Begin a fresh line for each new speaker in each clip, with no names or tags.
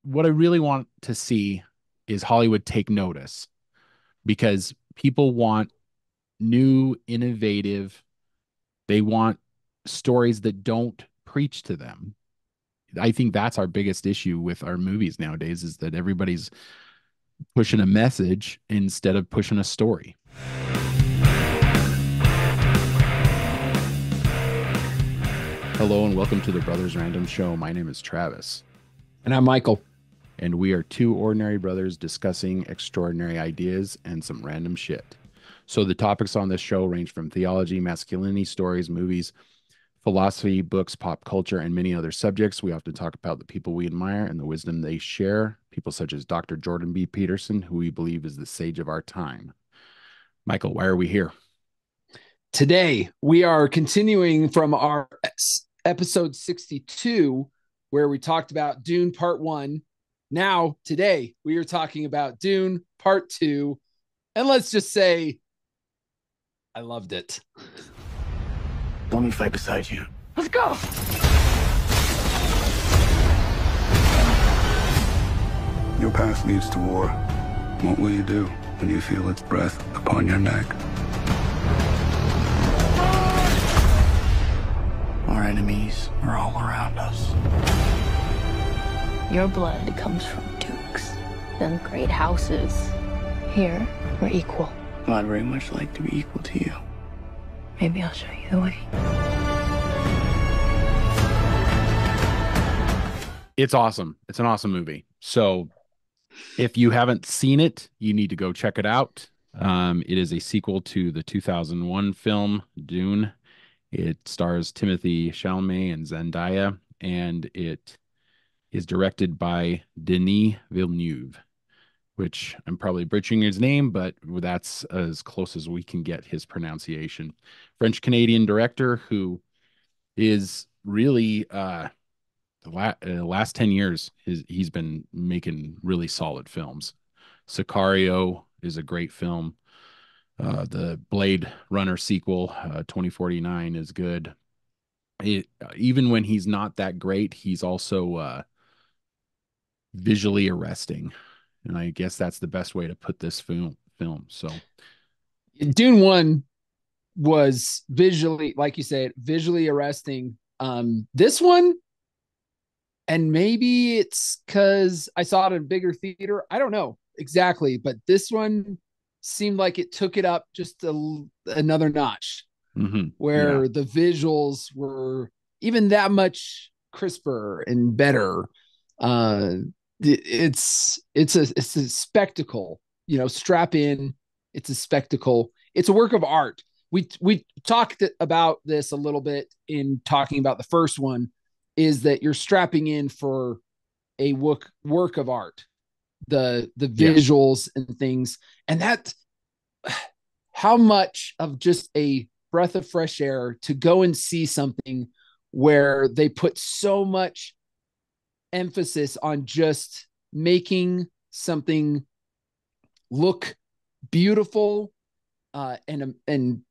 what I really want to see is Hollywood take notice because people want new, innovative, they want stories that don't preach to them. I think that's our biggest issue with our movies nowadays is that everybody's pushing a message instead of pushing a story. Hello and welcome to the Brothers Random Show. My name is Travis.
And I'm Michael.
And we are two ordinary brothers discussing extraordinary ideas and some random shit. So the topics on this show range from theology, masculinity, stories, movies, philosophy, books, pop culture, and many other subjects. We often talk about the people we admire and the wisdom they share, people such as Dr. Jordan B. Peterson, who we believe is the sage of our time. Michael, why are we here?
Today, we are continuing from our episode 62, where we talked about Dune Part 1. Now, today, we are talking about Dune Part 2. And let's just say, I loved it.
Let me fight beside you.
Let's go!
Your path leads to war. What will you do when you feel its breath upon your neck? Our enemies are all around us.
Your blood comes from dukes, them great houses. Here, we're equal.
Well, I'd very much like to be equal to you.
Maybe I'll show you the way.
It's awesome. It's an awesome movie. So if you haven't seen it, you need to go check it out. It is a sequel to the 2001 film Dune. It stars Timothée Chalamet and Zendaya, and it is directed by Denis Villeneuve, which I'm probably butchering his name, but that's as close as we can get his pronunciation. French-Canadian director who is really the last 10 years, he's been making really solid films. Sicario is a great film. The Blade Runner sequel, 2049, is good. Even when he's not that great, he's also visually arresting. And I guess that's the best way to put this film. So
Dune 1 was visually, like you said, visually arresting. This one, and maybe it's because I saw it in a bigger theater. I don't know exactly, but this one seemed like it took it up just another notch, where the visuals were even that much crisper and better. It's a spectacle, strap in. It's a spectacle. It's a work of art. We talked about this a little bit in talking about the first one, is that you're strapping in for a work of art, the visuals and things, and that how much of just a breath of fresh air to go and see something where they put so much emphasis on just making something look beautiful, and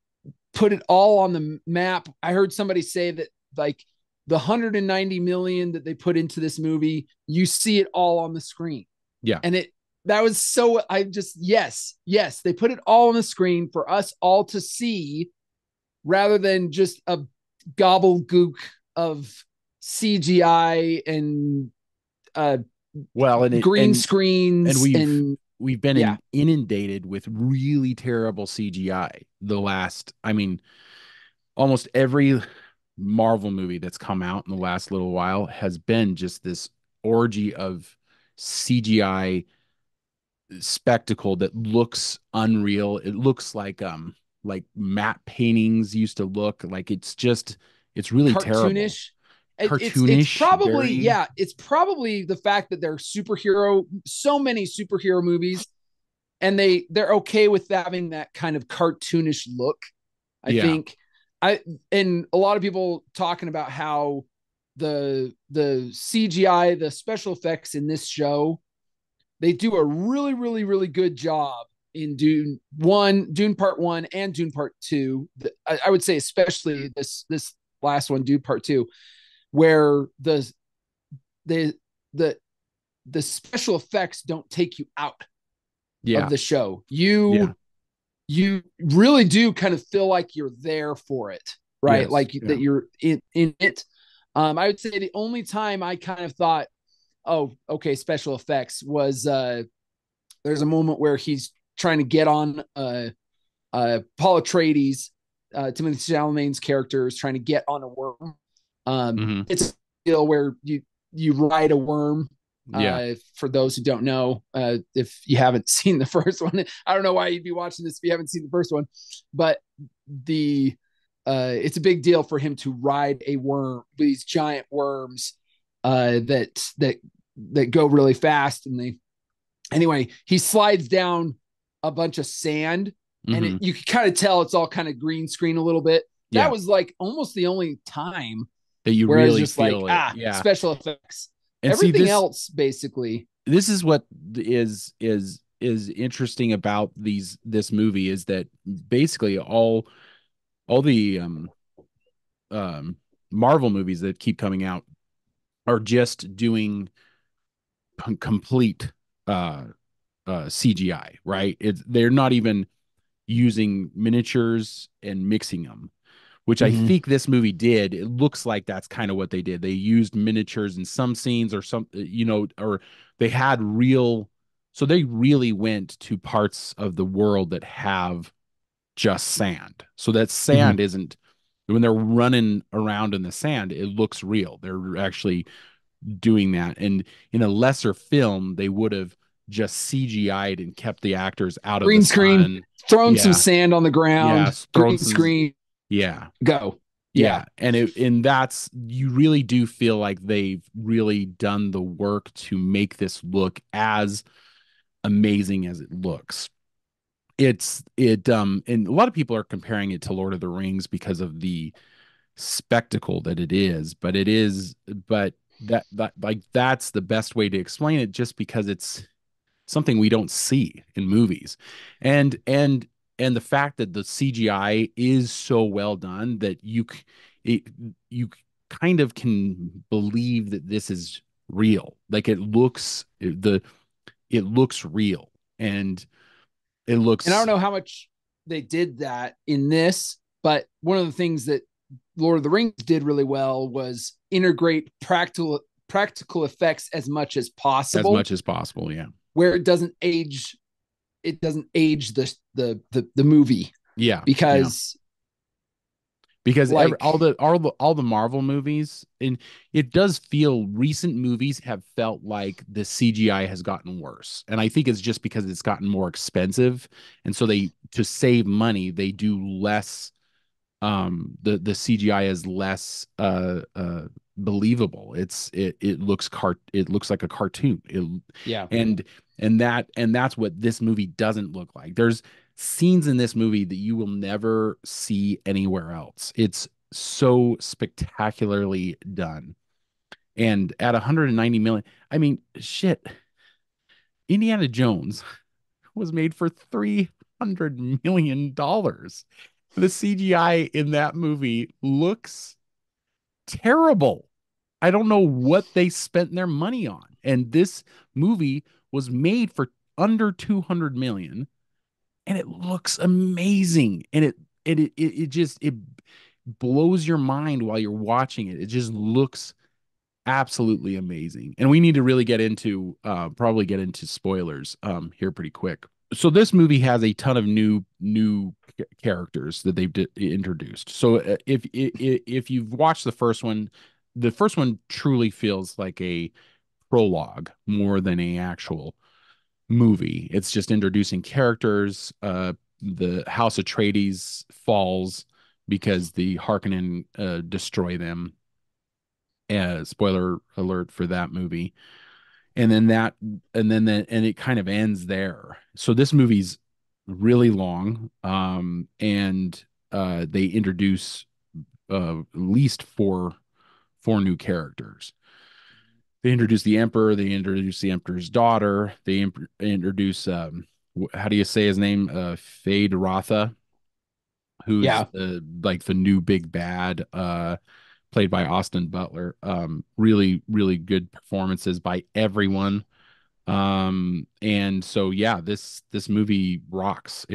put it all on the map. I heard somebody say that, like, the 190 million that they put into this movie, you see it all on the screen.
Yeah.
And that was so, I just, yes, they put it all on the screen for us all to see, rather than just a gobbledygook of CGI and green screens.
And we've been inundated with really terrible CGI almost every Marvel movie that's come out in the last little while has been just this orgy of CGI spectacle that looks unreal. It looks like matte paintings used to look like. It's really
cartoonish.
Terrible. Cartoonish.
It's probably it's probably the fact that they're so many superhero movies, and they're okay with having that kind of cartoonish look. I think and a lot of people talking about how the CGI, the special effects in this show, they do a really, really, really good job in Dune Part 1 and Dune Part 2. I would say especially this last one, Dune Part 2, where the the special effects don't take you out of
Yeah.
the show.
Yeah.
You really do kind of feel like you're there for it, right?
Yes.
Like
Yeah.
that you're in it. I would say the only time I kind of thought, oh, okay, special effects was there's a moment where he's trying to get on Paul Atreides, Timothy Chalamet's character is trying to get on a worm.
Hmm.
It's a deal where you ride a worm.
Yeah.
For those who don't know, if you haven't seen the first one, I don't know why you'd be watching this if you haven't seen the first one, but the it's a big deal for him to ride a worm, these giant worms that go really fast, and they anyway, he slides down a bunch of sand, and
Hmm.
you can kind of tell it's all kind of green screen a little bit. That
Yeah.
was like almost the only time
That you
where I was
really
just like,
feel it. Yeah.
special effects.
And see,
Everything
this
else, basically.
this is what is interesting about this movie is that basically all the um Marvel movies that keep coming out are just doing complete uh CGI, right? They're not even using miniatures and mixing them, which I
Mm-hmm.
think this movie did. It looks like that's kind of what they did. They used miniatures in some scenes or some, or they had real, so they really went to parts of the world that have just sand. So that
Mm-hmm.
sand isn't, when they're running around in the sand, it looks real. They're actually doing that. And in a lesser film, they would have just CGI'd and kept the actors out of the
Green screen,
sun.
throwing some
Yeah.
sand on the
Yeah.
ground,
Throwing
green
some,
screen,
yeah.
go. Yeah.
Yeah, and that's, you really do feel like they've really done the work to make this look as amazing as it looks. And a lot of people are comparing it to Lord of the Rings because of the spectacle that it is, but that like that's the best way to explain it, just because it's something we don't see in movies. And the fact that the CGI is so well done that it, you kind of can believe that this is real. Like it looks real, and it
And I don't
looks
know how much they did that in this, but one of the things that Lord of the Rings did really well was integrate practical effects as much as
as
possible,
much as possible. Yeah.
where it doesn't age the movie,
Yeah. Yeah.
because
Because
like
all the Marvel movies, and it does feel, recent movies have felt like the CGI has gotten worse, and I think it's just because it's gotten more expensive, and so they, to save money, they do less. The CGI is less believable. It looks like a cartoon.
yeah.
And and that's what this movie doesn't look like. There's scenes in this movie that you will never see anywhere else. It's so spectacularly done. And at 190 million, I mean, shit, Indiana Jones was made for $300 million. The CGI in that movie looks terrible. I don't know what they spent their money on. And this movie was made for under 200 million, and it looks amazing. And it just it blows your mind while you're watching it. It just looks absolutely amazing. And we need to really get into probably get into spoilers here pretty quick. So this movie has a ton of new characters that they've introduced. So if you've watched the first one truly feels like a prologue more than a actual movie. It's just introducing characters. The House Atreides falls because the Harkonnen destroy them. Spoiler alert for that movie. And then and it kind of ends there. So this movie's really long, and they introduce at least four new characters. They introduce the Emperor. They introduce the Emperor's daughter. They introduce how do you say his name? Fade Rotha, who's
Yeah.
like the new big bad. Played by Austin Butler. Really, really good performances by everyone. And so yeah, this movie rocks.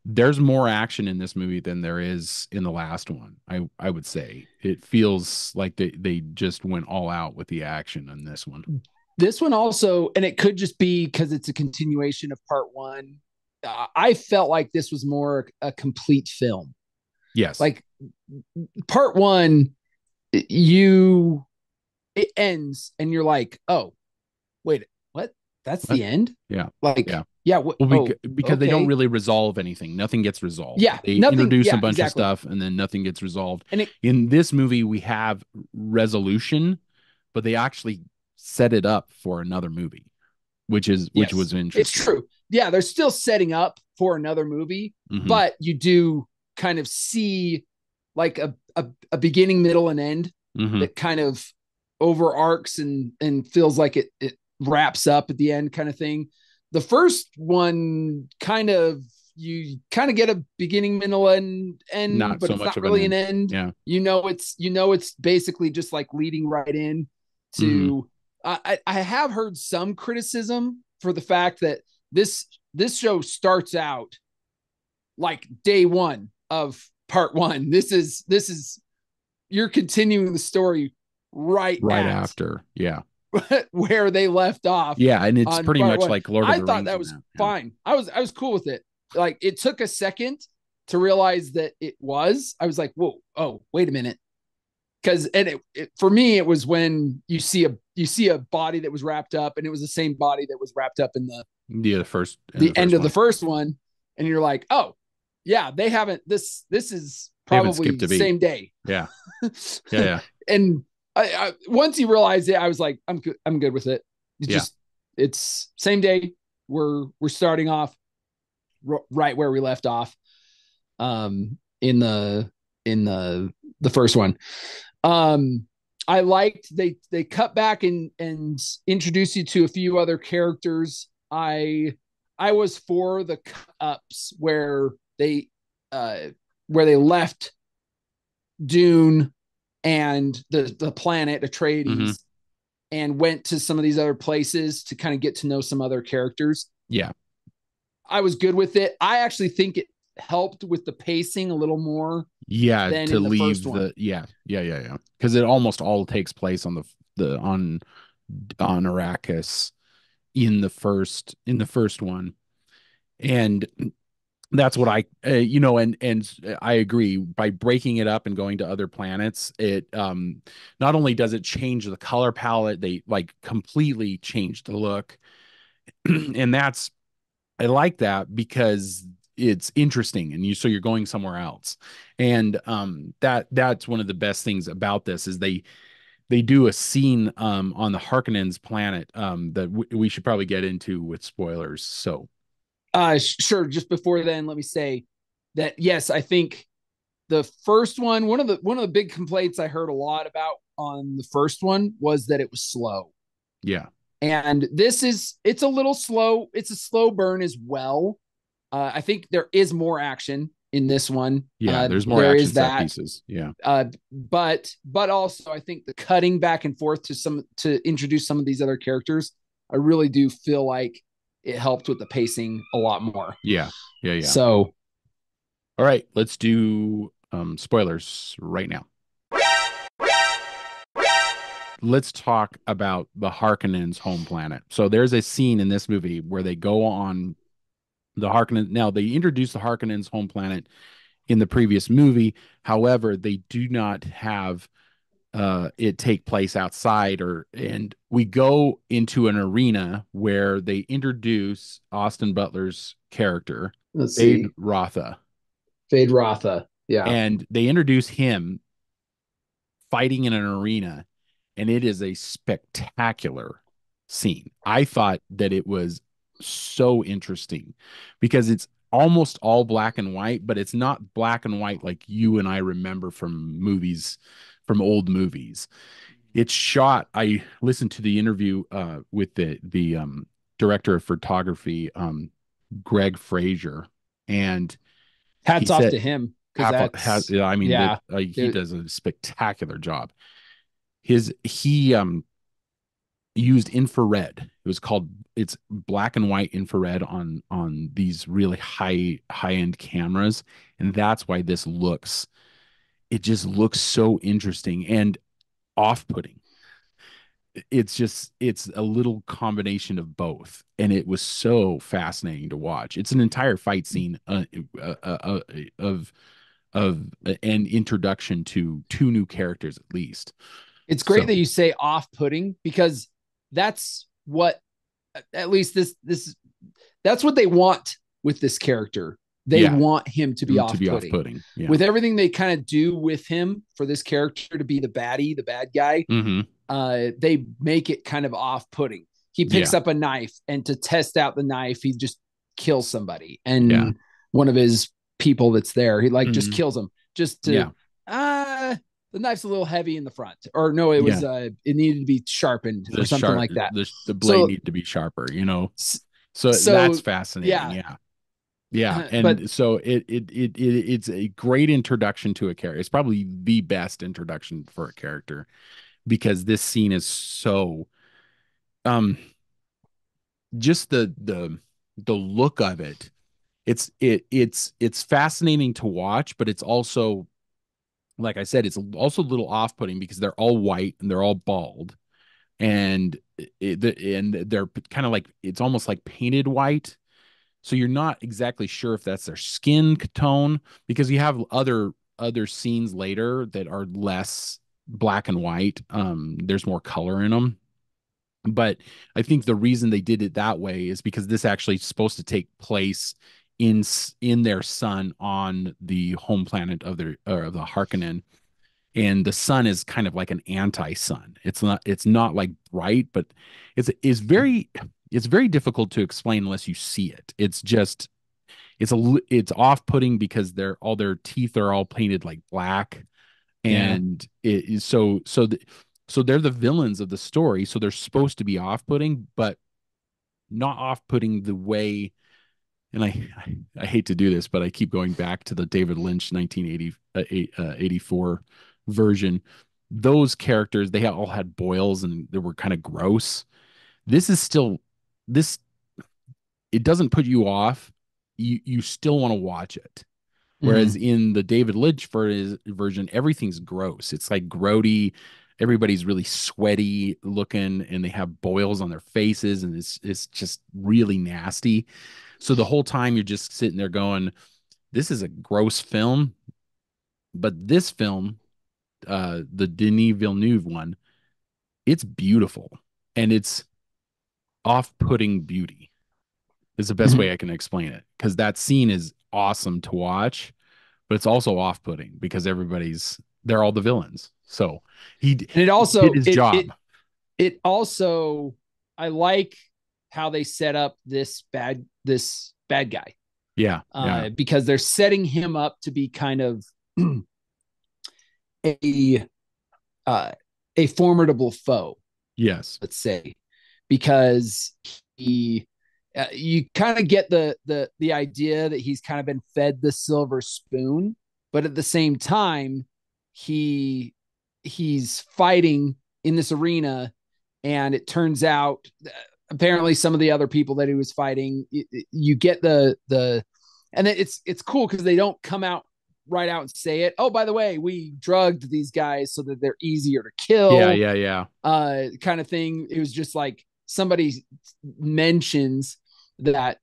There's more action in this movie than there is in the last one. I would say it feels like they just went all out with the action in this one.
This one also, and it could just be because it's a continuation of part one. I felt like this was more a complete film.
Yes.
Like part one, you it ends and you're like, oh, wait, what? That's
What?
the end?
Yeah.
Like,
Yeah.
yeah,
Well,
oh,
because they don't
okay.
really resolve anything. Nothing gets resolved.
Yeah,
They
nothing.
introduce a
Yeah,
bunch of
exactly.
stuff and then nothing gets resolved.
And it,
In this movie, we have resolution, but they actually set it up for another movie, which
yes,
was
it's
interesting.
true. Yeah, they're still setting up for another movie,
Hmm.
but you do kind of see like a beginning, middle, and end
Hmm.
that kind of overarcs and feels like it wraps up at the end kind of thing. The first one kind of you kind of get a beginning, middle, and end,
Not
but
so
it's
much
not
of an
really an
end.
end.
Yeah.
It's basically just like leading right in
Hmm.
to I have heard some criticism for the fact that this show starts out like day one of part one. This is you're continuing the story right
Right
at
after. Yeah.
where they left off
Yeah. And it's
on
pretty
part
much
one.
like Lord of
I
the
thought
Rings
that
in
was
that. Yeah.
fine. I was cool with it. Like it took a second to realize that it was. I was like, whoa, oh, wait a minute. Because for me, it was when you see a body that was wrapped up, and it was the same body that was wrapped up in
Yeah. In the
the end
first
of the
one.
first one, and you're like, oh, yeah, they haven't. This is
They haven't skipped
probably
a beat.
same day.
Yeah. Yeah. Yeah.
And I once you realize it, I was like, I'm good. I'm good with it. It's
Yeah.
just it's same day. We're starting off right where we left off. In the first one. Um, I liked they cut back and introduce you to a few other characters. I was for the cut ups they uh where they left Dune and the planet
Hmm.
Atreides and went to some of these other places to kind of get to know some other characters.
Yeah.
I was good with it. I actually think it helped with the pacing a little more
Yeah.
than
To
in the first
leave
one.
the, yeah. Yeah. Yeah. Yeah. Because it almost all takes place the, on Arrakis in the first one. And that's what and I agree. By breaking it up and going to other planets, it not only does it change the color palette, they like completely change the look. And I like that because it's interesting and you're going somewhere else. And that's one of the best things about this is they do a scene on the Harkonnens planet that we should probably get into with spoilers. So
Sure. Just before then, let me say that yes, I think the first one, one of the big complaints I heard a lot about on the first one was that it was slow.
yeah.
And it's a little slow. It's a slow burn as well. I think there is more action in this one.
Yeah, there's more
There
action
is
set
that.
pieces. Yeah.
But also I think the cutting back and forth to introduce some of these other characters, I really do feel like it helped with the pacing a lot more.
Yeah. Yeah. Yeah.
So
All right, let's do spoilers right now. Let's talk about the Harkonnens' home planet. So there's a scene in this movie where they go on the Harkonnen. Now they introduced the Harkonnens' home planet in the previous movie. However, they do not have it take place outside and we go into an arena where they introduce Austin Butler's character,
let's
Fade
see.
Rotha,
Fade Rotha. Yeah.
and they introduce him fighting in an arena, and it is a spectacular scene. I thought that it was so interesting because it's almost all black and white, but it's not black and white like you and I remember from movies, from old movies. It's shot. I listened to the interview with the director of photography, Greg Fraser, and he
Hats off
said,
to him because that's
I mean that
yeah.
he does a spectacular job. He used infrared. It was called it's black and white infrared on these really high end cameras, and that's why this looks it just looks so interesting and off-putting. It's a little combination of both, and it was so fascinating to watch. It's an entire fight scene of an introduction to two new characters at least.
It's great
So
that you say off-putting, because that's what, at least this that's what they want with this character. They
yeah,
want him to be
to be
off-putting.
off-putting. Yeah.
With everything they kind of do with him for this character to be the baddie, the bad guy,
Hmm.
they make it kind of off-putting. He picks
Yeah.
up a knife, and to test out the knife, he just kills somebody.
Yeah.
And one of his people that's there, he like just
Hmm.
kills him just to
Yeah.
the knife's a little heavy in the front. Or no, it was
Yeah.
it needed to be sharpened or something like that.
The blade
So
need to be sharper, you know. So that's
so
fascinating.
yeah.
Yeah. Yeah.
But
And so it's a great introduction to a character. It's probably the best introduction for a character because this scene is so um just the look of it. It's fascinating to watch, but it's also, like I said, it's also a little off-putting because they're all white and they're all bald, and and they're kind of like it's almost like painted white. So you're not exactly sure if that's their skin tone because you have other scenes later that are less black and white. There's more color in them. But I think the reason they did it that way is because this actually is supposed to take place in their sun on the home planet of the Harkonnen, and the sun is kind of like an anti-sun. It's not like bright, but it's very difficult to explain unless you see it. It's off-putting because all their teeth are all painted like black,
yeah.
and it is so they're the villains of the story, so they're supposed to be off-putting, but not off-putting the way. And I hate to do this, but I keep going back to the David Lynch 1984 version. Those characters, they all had boils and they were kind of gross. This is still this. It doesn't put you off. You still want to watch it. Whereas
Mhm.
in the David Lynch version, everything's gross. It's like grody. Everybody's really sweaty looking, and they have boils on their faces, and it's just really nasty. So the whole time you're just sitting there going, "This is a gross film." But this film, the Denis Villeneuve one, it's beautiful, and it's off-putting beauty. Is the best way
Mhm.
I can explain it because that scene is awesome to watch, but it's also off-putting because they're all the villains. So
And it
he did
also
his job.
it also, I like how they set up this bad guy,
Yeah, yeah,
because they're setting him up to be kind of a uh, a formidable foe,
yes,
let's say, because he you kind of get the idea that he's kind of been fed the silver spoon, but at the same time he's fighting in this arena, and it turns out apparently some of the other people that he was fighting, you get the and it's cool because they don't come out right out and say it. Oh, by the way, we drugged these guys so that they're easier to
yeah,
kill,
yeah, yeah,
kind of thing. It was just like somebody mentions that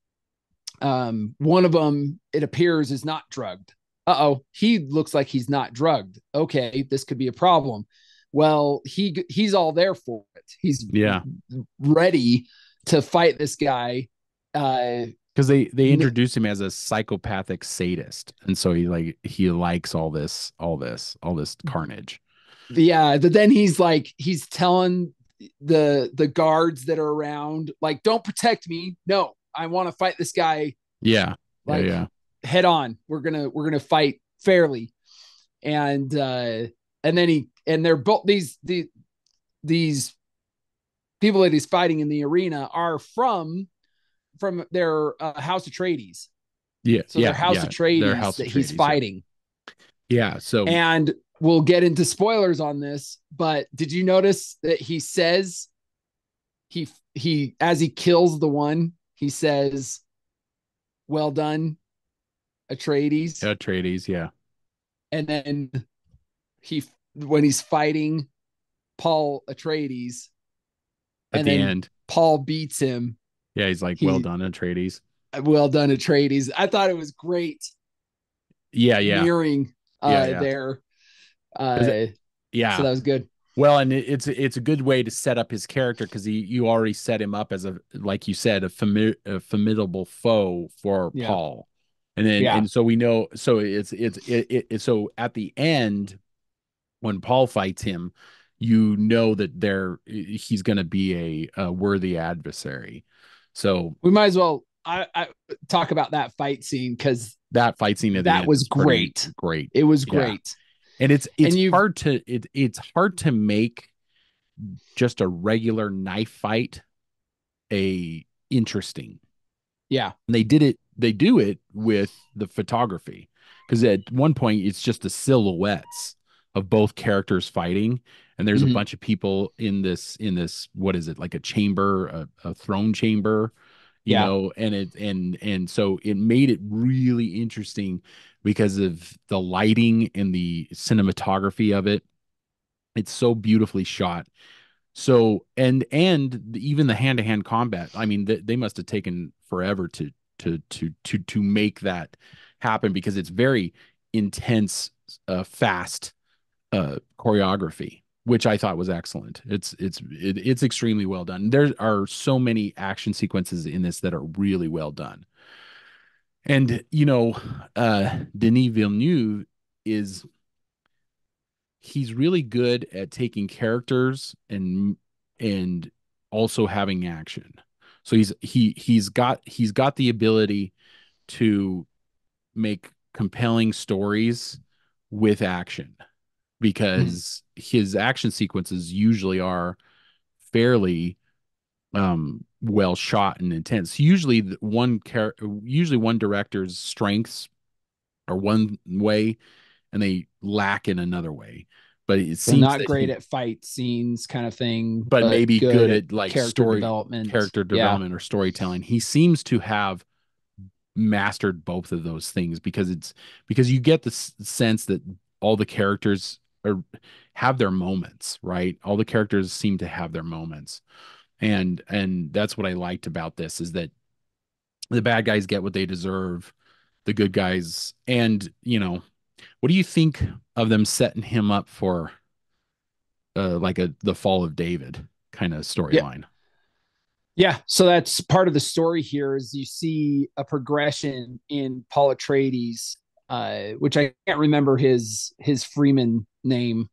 one of them, it appears, is not drugged. Uh-oh, he looks like he's not drugged. Okay, this could be a problem. Well, he's all there for it. He's
yeah.
ready to fight this guy. Uh,
Because they introduce him as a psychopathic sadist, and so he likes all this carnage.
yeah, but then he's telling the guards that are around, like, don't protect me. No, I want to fight this guy,
Yeah, yeah,
like,
yeah,
head on. We're gonna fight fairly. And then they're both these people that he's fighting in the arena are from their House Atreides.
yeah,
So they're
yeah,
House
yeah. Their
Atreides
House
that he's
Atreides. Yeah,
fighting.
yeah. So
And we'll get into spoilers on this, but did you notice that he says he as he kills the one, he says, "Well done, Atreides."
Atreides, yeah.
And then he when he's fighting Paul Atreides,
At
and
the
then
end,
Paul beats him.
yeah, he's like, "Well
He
done, Atreides."
well done, Atreides. I thought it was great
Yeah, yeah,
mirroring
yeah, yeah.
there.
'Cause
So
yeah.
that was good.
Well, and it's a good way to set up his character because you already set him up as a, like you said, a formidable foe for
Yeah.
Paul, and then
Yeah.
and so we know, so so at the end when Paul fights him, you know that he's going to be a worthy adversary. So
We might as well I talk about that fight scene because
that fight scene at the
that
end
was
is pretty
great.
great.
It was
Yeah.
great.
And it's
And you've
hard to it's hard to make just a regular knife fight a interesting.
yeah.
And they do it with the photography because at one point it's just the silhouettes of both characters fighting, and there's a
Mhm.
bunch of people in this what is it, like a chamber, a throne chamber,
Yeah.
and so it made it really interesting because of the lighting and the cinematography of it. It's so beautifully shot. So even the hand to hand combat. I mean, they must have taken forever to make that happen because it's very intense, fast choreography, which I thought was excellent. It's extremely well done. There are so many action sequences in this that are really well done, and Denis Villeneuve is he's really good at taking characters and also having action. So he's got the ability to make compelling stories with action
Mhm.
because his action sequences usually are fairly well shot and intense. Usually one director's strengths are one way and they lack in another way. But it
So
seems
not
that
great at fight scenes kind of thing,
but
but
maybe
good
good
at
at like
character development.
character
Yeah.
development or storytelling. He seems to have mastered both of those things because you get the sense that all the characters are have their moments, right? All the characters seem to have their moments. And that's what I liked about this is that the bad guys get what they deserve, the good guys, and what do you think of them setting him up for like the fall of David kind of
Yeah.
storyline?
Yeah. So that's part of the story here is you see a progression in Paul Atreides, which I can't remember his Freeman name.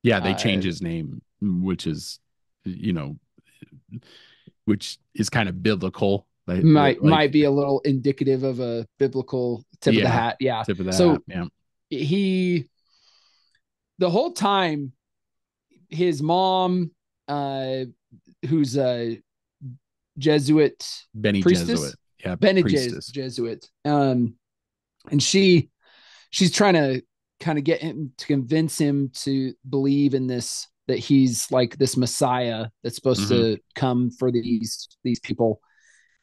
Yeah, they
Uh,
change his name, you know, which is kind of biblical.
might be a little indicative of a biblical tip of the
Yeah,
hat. Yeah.
tip of the hat.
So
Yeah,
he the whole time his mom, uh, who's a Jesuit
Benny Jesuit.
priestess,
Yeah,
Bene
priestess.
Jesuit, and she's trying to kind of get him to convince him to believe in this that he's like this Messiah that's supposed
Hmm.
to come for these people,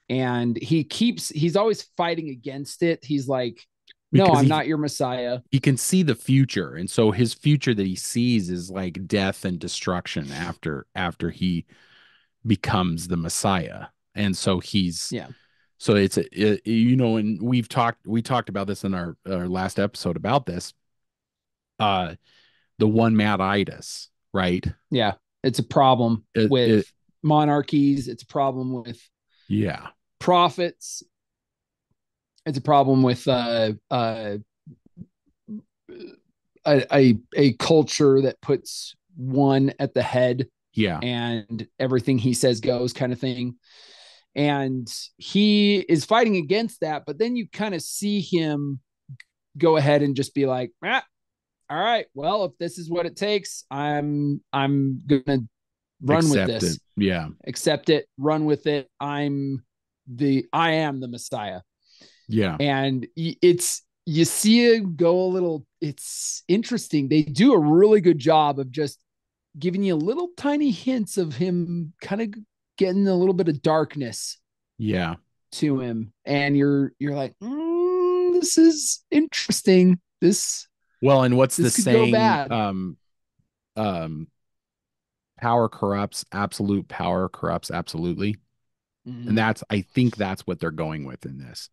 and he's always fighting against it. He's like, no,
Because
I'm not your Messiah.
he can see the future, and so his future that he sees is like death and destruction after he becomes the Messiah, and so he's
Yeah.
so and we talked about this in our last episode about this, uh, the one mad itis, right?
Yeah. It's a problem
It
with monarchies. It's a problem with
yeah,
prophets. It's a problem with a culture that puts one at the head
yeah,
and everything he says goes kind of thing. And he is fighting against that, but then you kind of see him go ahead and just be like, all right, well, if this is what it takes, I'm gonna run with
accept it.
this,
Yeah,
accept it, run with it. I am the Messiah.
yeah,
And it's you see it go a little, it's interesting. They do a really good job of just giving you little tiny hints of him kind of getting a little bit of darkness
Yeah.
to him, and you're like, this is interesting.
Well, and what's the
This could go
saying?
bad.
Um, Power corrupts, absolute power corrupts absolutely. And
Mm-hmm.
that's, I think that's what they're going with in this.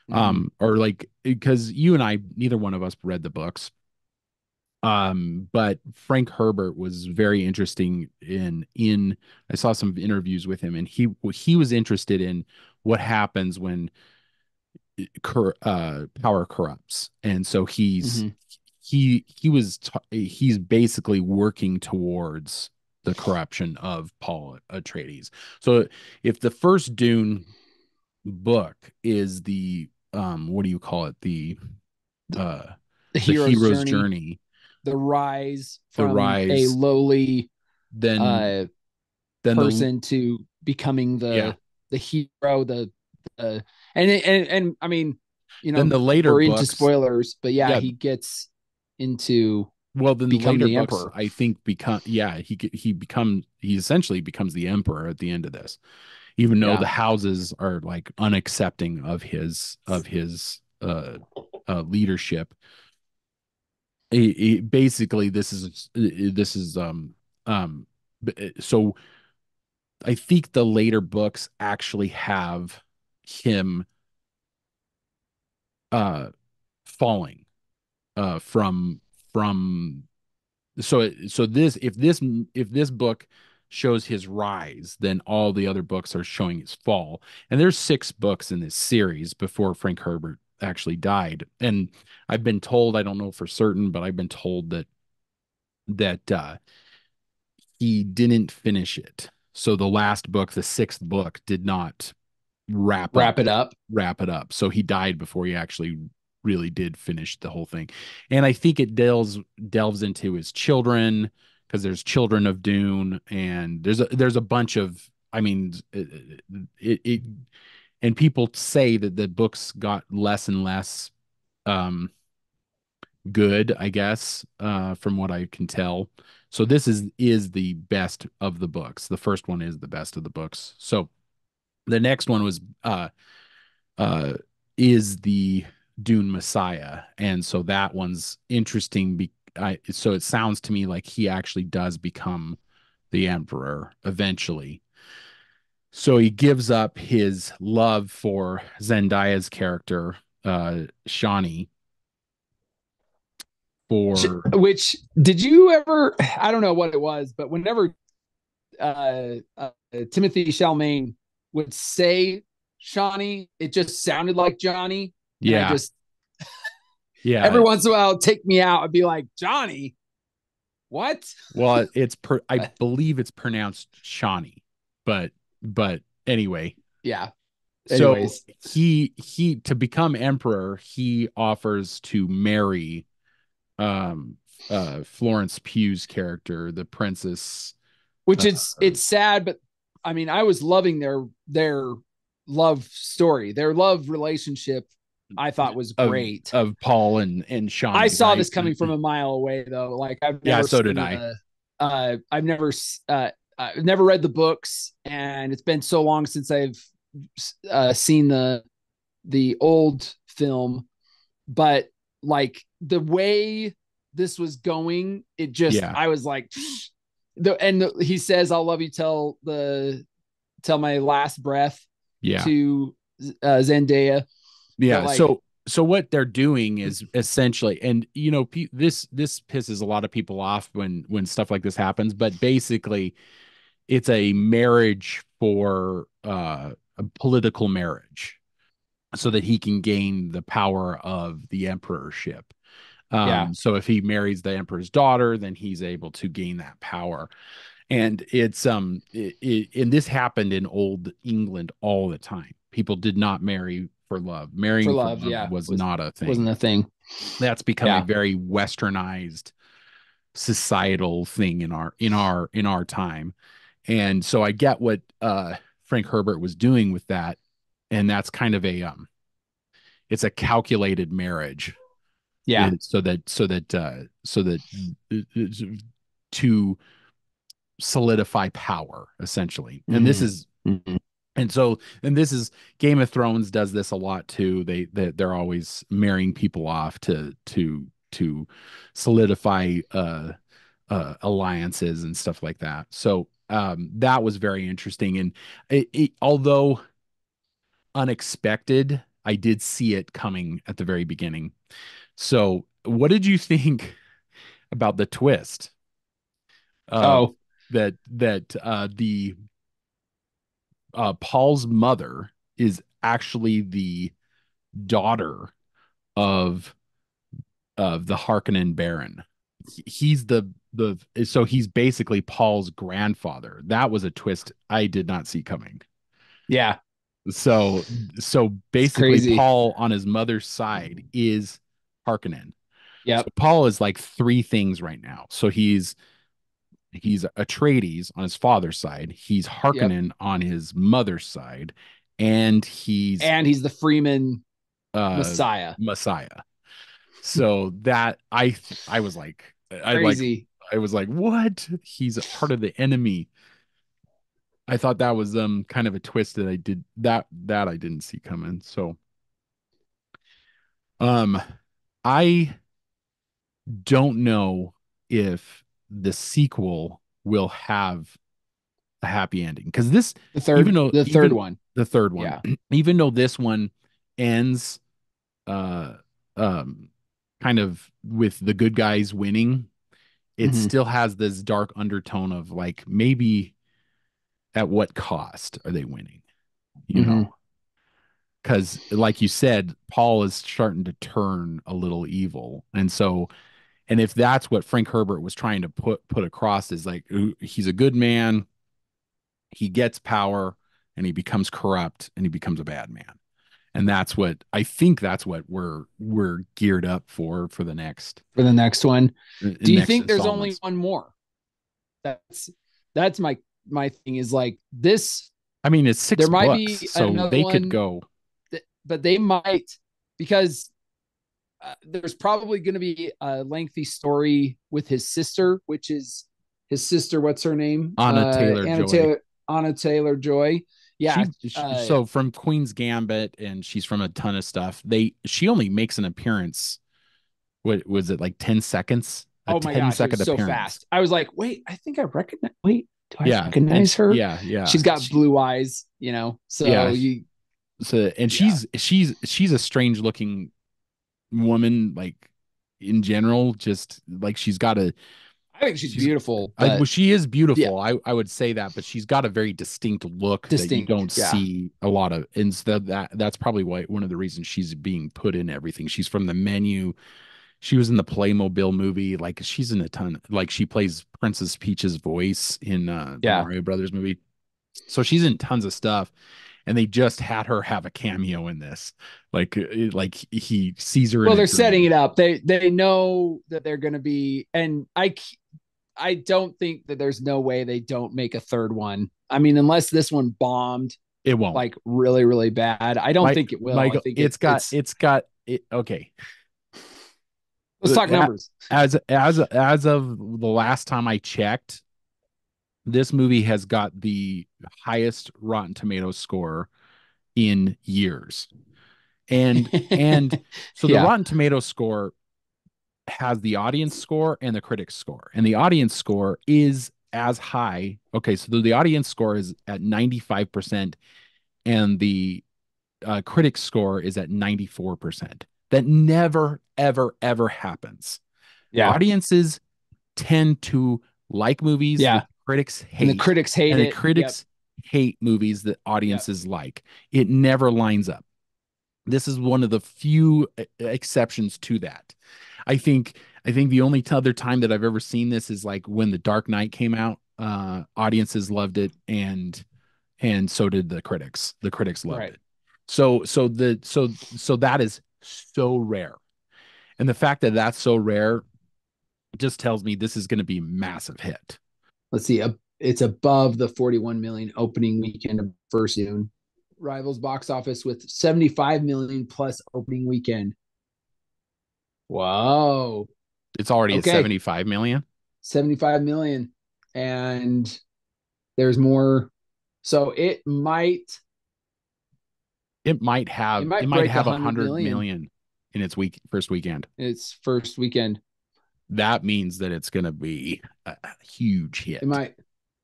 Mm-hmm.
Or like, because you and I, neither one of us read the books. But Frank Herbert was very interesting in I saw some interviews with him, and he was interested in what happens when power corrupts. And so
Mm-hmm.
he's basically working towards the corruption of Paul Atreides. So if the first Dune book is the what do you call it, uh
The
the
hero's
hero's
journey,
journey,
the rise
the
from a
rise,
lowly
then
uh
then the
person to becoming
yeah,
the hero, the and I mean,
then the later
we're into
books,
spoilers, but yeah,
yeah,
he gets into
well, then the
becoming
later
the
books,
emperor.
I think, he essentially becomes the emperor at the end of this, even though
Yeah,
the houses are like unaccepting of his leadership. Basically, this is um so I think the later books actually have him uh falling from so this if this book shows his rise, then all the other books are showing his fall. And there's 6 books in this series before Frank Herbert actually died. And I've been told, I don't know for certain, but I've been told that he didn't finish it. So the last book, the 6th book, did not wrap
wrap
up
it up.
wrap it up. So he died before he actually really did finish the whole thing. And I think it delves into his children, because there's children of Dune, and there's a bunch of, I mean, it and people say that the books got less and less um good, I guess, from what I can tell. So this is the best of the books. The first one is the best of the books. So the next one was uh is the Dune Messiah. And so that one's interesting. So it sounds to me like he actually does become the emperor eventually. So he gives up his love for Zendaya's character, Shawnee, for
Which did you ever? I don't know what it was, but whenever Timothy Chalamet would say Shawnee, it just sounded like Johnny, and I
yeah,
just every
yeah.
once in a while take me out. I'd be like, Johnny, what?
Well, I believe it's pronounced Shawnee, but anyway.
Yeah.
So
Anyways,
he to become emperor, he offers to marry um Florence Pugh's character, the princess
which
uh,
it's sad, but I mean, I was loving their love story, their love relationship. I thought was
of
great.
Paul and
I
Shawnee,
saw
right?
this coming from a mile away, though. Like
Yeah, so did I.
I've never read the books, and it's been so long since I've seen the old film. But like the way this was going, it just
Yeah,
I was like, he says, "I'll love you till my last breath"
yeah,
to Zendaya, but
yeah.
like,
So what they're doing is essentially, and this pisses a lot of people off when stuff like this happens, but basically it's a marriage for a political marriage, so that he can gain the power of the emperorship.
yeah,
So if he marries the emperor's daughter, then he's able to gain that power. And and this happened in old England all the time. People did not marry for love.
for
Marrying for
love,
love
yeah,
was not a
wasn't
thing.
a thing.
That's become a
Yeah,
very westernized societal thing in our time. And so I get what Frank Herbert was doing with that. And that's kind of it's a calculated marriage.
yeah,
So that to solidify power essentially. And this
Mm-hmm.
is
Mm-hmm.
and this is Game of Thrones does this a lot too. They're always marrying people off to solidify alliances and stuff like that. So that was very interesting. And although unexpected, I did see it coming at the very beginning. So what did you think about the twist of
Oh,
the Paul's mother is actually the daughter of the Harkonnen Baron. He's the so he's basically Paul's grandfather. That was a twist I did not see coming.
yeah.
So so
It's
basically
crazy.
Paul on his mother's side is Harkonnen. So
Yep.
Paul is like three things right now. So he's Atreides on his father's side, he's
Yep.
Harkonnen on his mother's side, and he's
And he's the Freeman
uh
Messiah.
Messiah. So that I was like
Crazy.
I was like, what? He's a part of the enemy. I thought that was kind of a twist that I didn't see coming. So um I don't know if the sequel will have a happy ending because this
The third
even
one.
the third one
Yeah.
even though this one ends uh um kind of with the good guys winning, it
Mm-hmm.
still has this dark undertone of like maybe at what cost are they winning, you
Mm-hmm.
know? Because like you said, Paul is starting to turn a little evil. And so and if that's what Frank Herbert was trying to put across is like he's a good man, he gets power and he becomes corrupt and he becomes a bad man. And that's what I think that's what we're geared up for the
For the next one. Do you
next
think there's only
installments.
one more? That's that's my thing is like this.
I mean, it's six
There might
books,
be
so
another
they could
one,
go.
but they might because there's probably going to be a lengthy story with his sister, which is his sister. What's her name?
Anna Taylor Joy.
Anna Taylor Joy. Yeah.
She so from Queen's Gambit, and she's from a ton of stuff. She only makes an appearance. What was it like 10 seconds? A
Oh my
10
gosh, it was
second
so
appearance.
fast. I was like, wait, I think I recognize. Wait, do I
Yeah, and
recognize her?
yeah,
She's got blue eyes, you know.
yeah.
So you,
So and
yeah,
she's a strange looking woman, like in general. Just like she's got a
I think she's
she's
beautiful,
well,
but
she is
yeah,
beautiful. I would say that, but she's got a very distinct look that you
distinct.
don't
Yeah,
see a lot of. Instead, that's probably why one of the reasons she's being put in everything. She's from the menu. She was in the Playmobil movie. Like she's in a ton. Like she plays Princess Peach's voice in the
yeah.
Mario Brothers movie. So she's in tons of stuff, and they just had her have a cameo in this. Like he sees her in
Well,
a
they're setting
dream.
it up. They know that they're going to be, and I don't think that there's no way they don't make a third one. I mean, unless this one bombed
It won't.
like really, really bad. I don't think it will. I
Michael,
think
it's got it. Okay,
let's talk numbers.
as of the last time I checked, this movie has got the highest Rotten Tomatoes score in years. And so the
Yeah.
Rotten Tomatoes score has the audience score and the critics score. And the audience score is as high. Okay, so the audience score is at 95% and the critics score is at 94%. That never, ever, ever happens.
Yeah.
Audiences tend to like movies that
Yeah.
critics
And the
hate,
critics hate
and the
it. Yep.
critics hate movies that
Yep.
audiences like. It never lines up. This is one of the few exceptions to that. I think the only other time that I've ever seen this is like when The Dark Knight came out. Audiences loved it, and so did the critics. The critics loved
Right.
it. So that is so rare, and the fact that that's so rare just tells me this is going to be a massive hit.
Let's see. It's above the 41 million opening weekend of first Dune. Rivals box office with 75 million plus opening weekend. Whoa.
It's already at
Okay.
75 million.
75 million. and there's more. So it
It
might
might
break a
have a
hundred
hundred
million
million in its first weekend.
its first weekend.
That means that it's going to be a huge
It
hit.
might.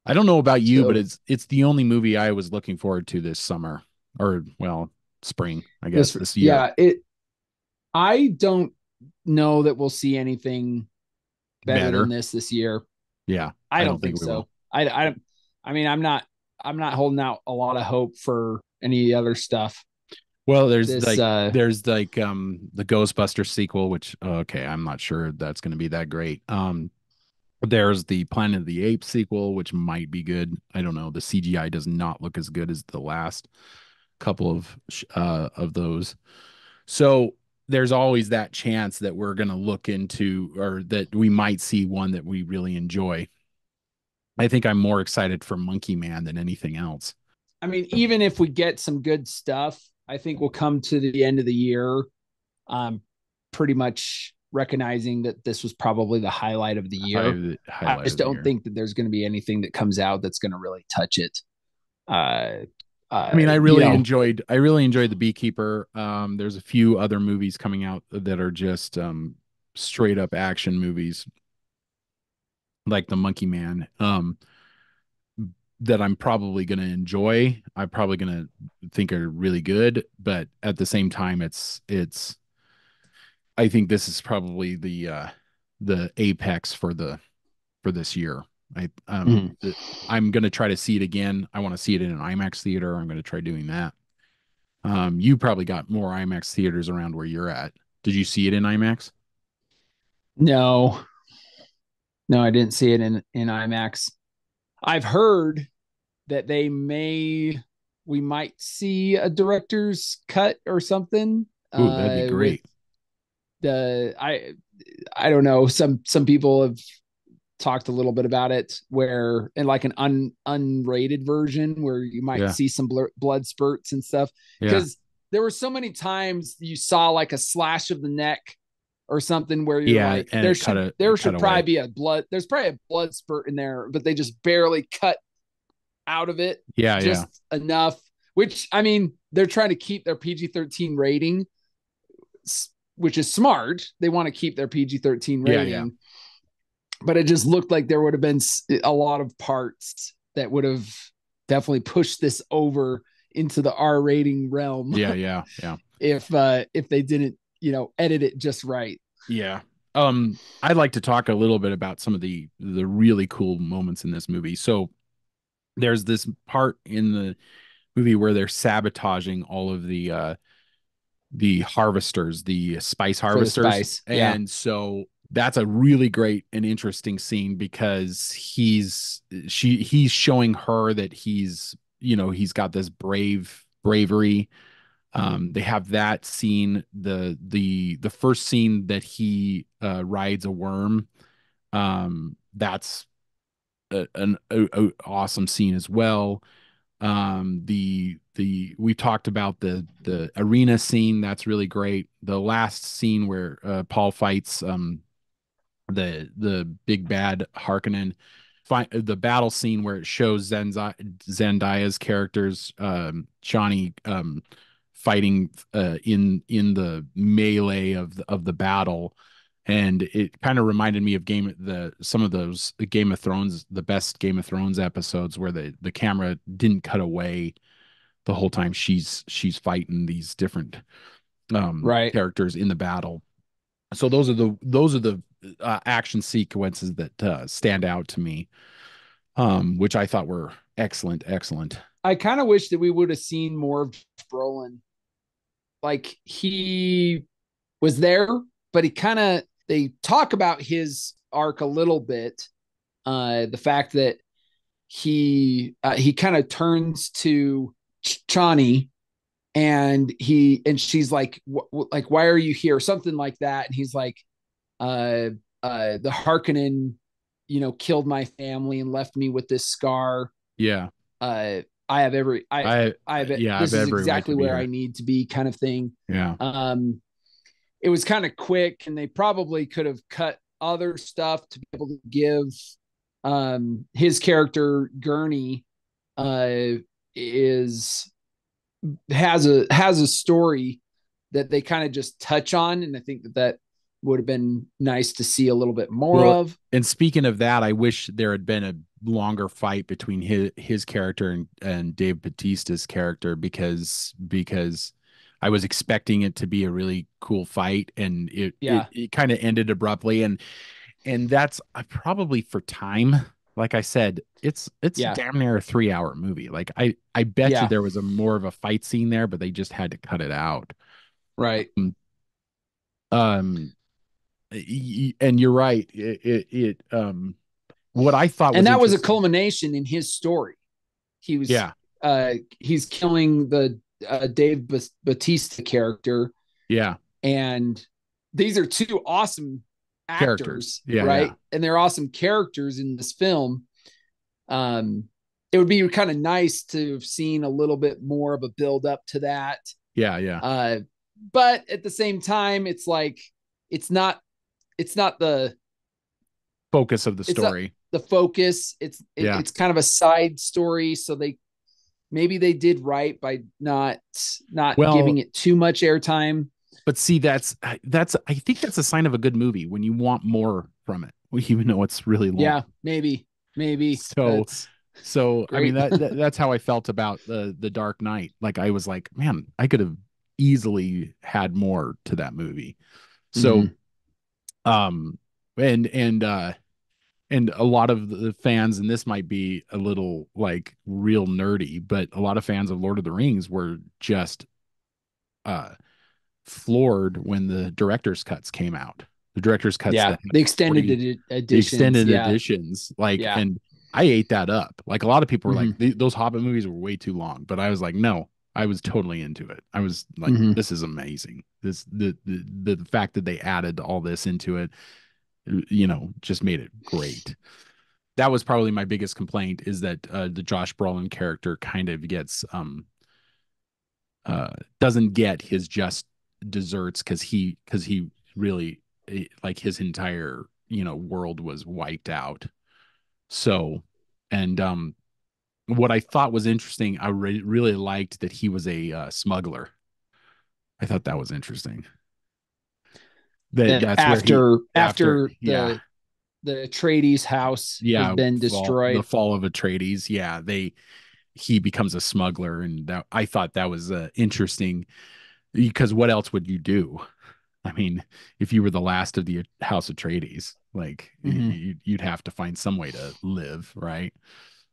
I don't know about you, but
So
it's the only movie I was looking forward to this summer, or well, spring, I guess,
this,
this year.
yeah, I don't know that we'll see anything better than
Better.
this year.
Yeah,
I
I
don't
don't think
think
we will.
so. I mean, I'm not holding out a lot of hope for any other stuff.
Well,
This
there's like the Ghostbusters sequel, which okay, I'm not sure that's going to be that great. There's the Planet of the Apes sequel, which might be good. I don't know. The CGI does not look as good as the last couple of those. So there's always that chance that we're going to look into, or that we might see one that we really enjoy. I think I'm more excited for Monkey Man than anything else.
I mean, even if we get some good stuff, I think we'll come to the end of the year, pretty much recognizing that this was probably the highlight of the year. I
Highlight
just
of the
don't
year.
think that there's going to be anything that comes out that's going to really touch it. Uh,
I mean,
you know,
I really enjoyed The Beekeeper. There's a few other movies coming out that are just straight up action movies, like The Monkey Man, that I'm probably going to enjoy. I'm probably going to think are really good, but at the same time, it's. I think this is probably the apex for this year. I
mhm.
I'm going to try to see it again. I want to see it in an IMAX theater. I'm going to try doing that. You probably got more IMAX theaters around where you're at. Did you see it in IMAX?
No, no, I didn't see it in IMAX. I've heard that we might see a director's cut or something.
Ooh, that'd be
With
great.
the I don't know. Some people have talked a little bit about it, where in like an unrated version where you might
Yeah,
see some blood spurts and stuff,
yeah,
because there were so many times you saw like a slash of the neck or something where you're
yeah,
like,
and
there
it cut
should probably
away.
be there's probably a blood spurt in there, but they just barely cut out of it
Yeah, yeah,
just enough. Which, I mean, they're trying to keep their PG-13 rating, which is smart. They want to keep their PG-13
yeah, yeah,
rating, but it just looked like there would have been a lot of parts that would have definitely pushed this over into the R rating realm
yeah, yeah, yeah,
if they didn't, edit it just right.
yeah. I'd like to talk a little bit about some of the really cool moments in this movie. So there's this part in the movie where they're sabotaging all of the harvesters, the spice
For the
harvesters.
spice. Yeah.
And so that's a really great and interesting scene because he's showing her that he's got this bravery. They have that scene, the first scene that he rides a worm. That's an awesome scene as well. The we talked about the arena scene. That's really great. The last scene where Paul fights the big bad Harkonnen. The battle scene where it shows Zendaya's characters, Johnny, fighting in the melee of the battle, and it kind of reminded me of some of those Game of Thrones, the best Game of Thrones episodes where the camera didn't cut away the whole time she's fighting these different
Right.
characters in the battle. So those are the action sequences that stand out to me, which I thought were excellent, excellent.
I kind of wish that we would have seen more of Brolin. Like, he was there, but they talk about his arc a little bit. The fact that he kind of turns to Chani, and she's like, like, why are you here? Something like that. And he's like, the Harkonnen, killed my family and left me with this scar.
Yeah,
Uh, I have every,
I
I have,
yeah, I have
this is
every right to
exactly
be
where I
here.
need to be, kind of thing.
Yeah,
Um, it was kind of quick, and they probably could have cut other stuff to be able to give his character Gurney uh is has a story that they kind of just touch on, and I think that would have been nice to see a little bit more
Well,
of.
and speaking of that, I wish there had been a longer fight between his character and Dave Bautista's character because I was expecting it to be a really cool fight, and
Yeah,
it kind of ended abruptly, and that's probably for time. Like I said, it's
yeah,
damn near a 3 hour movie. Like I bet you
yeah,
there was a more of a fight scene there, but they just had to cut it out.
right.
Um, um and you're right. What I thought
And
was
that was a
interesting.
culmination in his story. He was
Yeah,
he's killing the Dave Batista character,
yeah,
and these are two awesome
characters.
actors,
Yeah, yeah,
right? And they're awesome characters in this film. Um, it would be kind of nice to have seen a little bit more of a build up to that.
yeah, yeah.
Uh, but at the same time, it's like it's not it's not the
Focus of the
it's not
story.
the focus.
Yeah.
It's kind of a side story, so they maybe they did right by not giving
Well,
it too much airtime.
but see, that's I think that's a sign of a good movie when you want more from it, even though it's really long.
Yeah, maybe
So,
that's
I mean
great.
that's how I felt about the Dark Knight. Like I was like, man, I could have easily had more to that movie. So,
Mm-hmm.
um, and and a lot of the fans, and this might be a little like real nerdy, but a lot of fans of Lord of the Rings were just uh floored when the director's cuts came out. The director's cuts
Yeah,
that had
the extended
40, the
editions.
extended
Yeah,
editions, like,
yeah.
and I ate that up. Like a lot of people were like,
Mm-hmm.
those Hobbit movies were way too long, but I was like, no, I was totally into it. I was like,
Mm-hmm.
this is amazing. This the fact that they added all this into it, just made it great. That was probably my biggest complaint is that the Josh Brolin character kind of gets uh doesn't get his just desserts because he really like his entire world was wiped out. So, and what I thought was interesting, I really liked that he was a smuggler. I thought that was interesting. That's where he after,
After
yeah,
the Atreides house has
yeah,
been
the
destroyed.
fall of Atreides, yeah, he becomes a smuggler, and that I thought that was interesting because what else would you do? I mean, if you were the last of the House Atreides, like
Mm-hmm.
you'd have to find some way to live, right?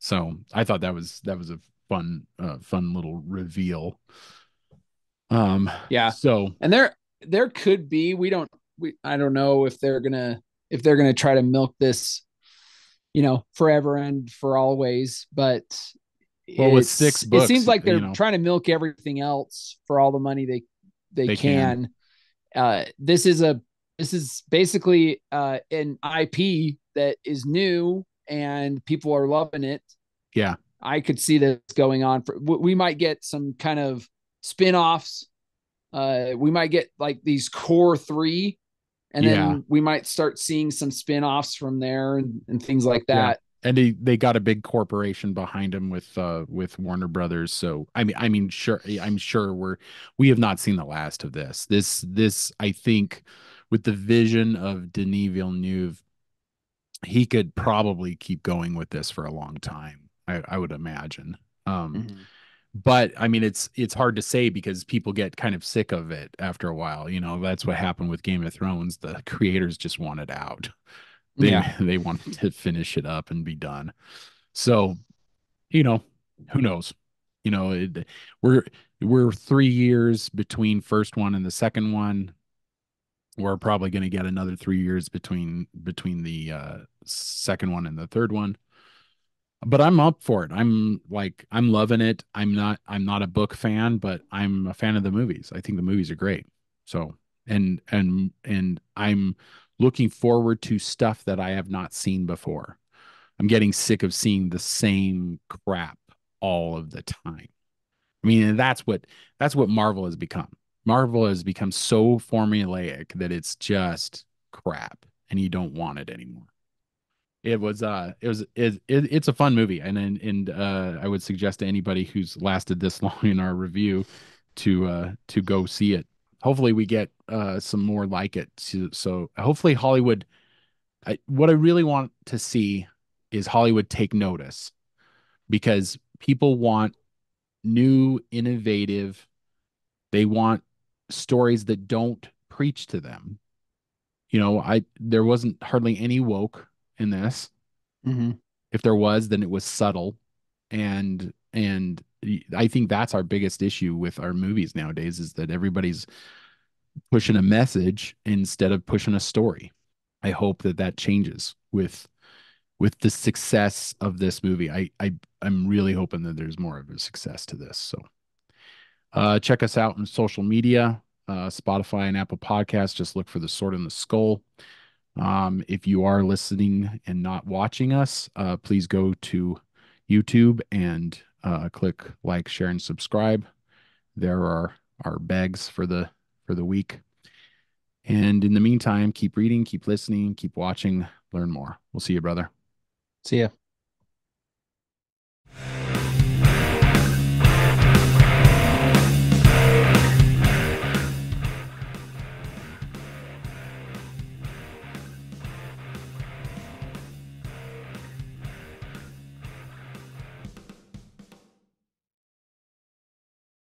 So I thought that was a fun little reveal.
Yeah,
So
and there could be we I don't know if they're gonna try to milk this forever and for always, but
well, with six
it seems
books,
like they're trying to milk everything else for all the money they
they can,
can. This is a this is basically an IP that is new and people are loving it.
yeah,
I could see this going on for we might get some kind of spin-offs. We might get like these core three, and
yeah,
then we might start seeing some spin-offs from there and things like
yeah.
that.
And they got a big corporation behind them with Warner Brothers. So I mean, sure, I'm sure we have not seen the last of this. This I think with the vision of Denis Villeneuve, he could probably keep going with this for a long time. I would imagine. Um,
Mm-hmm.
but I mean, it's hard to say because people get kind of sick of it after a while. That's what happened with Game of Thrones. The creators just wanted out. They
Yeah.
they wanted to finish it up and be done. So, you know, who knows? You know, it, we're we're 3 years between first one and the second one. We're probably going to get another 3 years between the second one and the third one. But I'm up for it. I'm loving it. I'm not a book fan, but I'm a fan of the movies. I think the movies are great. So, and I'm looking forward to stuff that I have not seen before. I'm getting sick of seeing the same crap all of the time. I mean, and that's what Marvel has become. Marvel has become so formulaic that it's just crap and you don't want it anymore. It's a fun movie, and I would suggest to anybody who's lasted this long in our review to go see it. Hopefully we get some more like it. So hopefully Hollywood, what I really want to see is Hollywood take notice, because people want new, innovative, they want stories that don't preach to them. I there wasn't hardly any woke in this.
Mm-hmm.
If there was, then it was subtle. And I think that's our biggest issue with our movies nowadays, is that everybody's pushing a message instead of pushing a story. I hope that that changes with the success of this movie. I'm really hoping that there's more of a success to this. So check us out on social media, Spotify and Apple Podcasts. Just look for The Sword in the Skull. If you are listening and not watching us, please go to YouTube and click like, share, and subscribe. There are our bags for the week. And in the meantime, keep reading, keep listening, keep watching, learn more. We'll see you, brother.
See ya.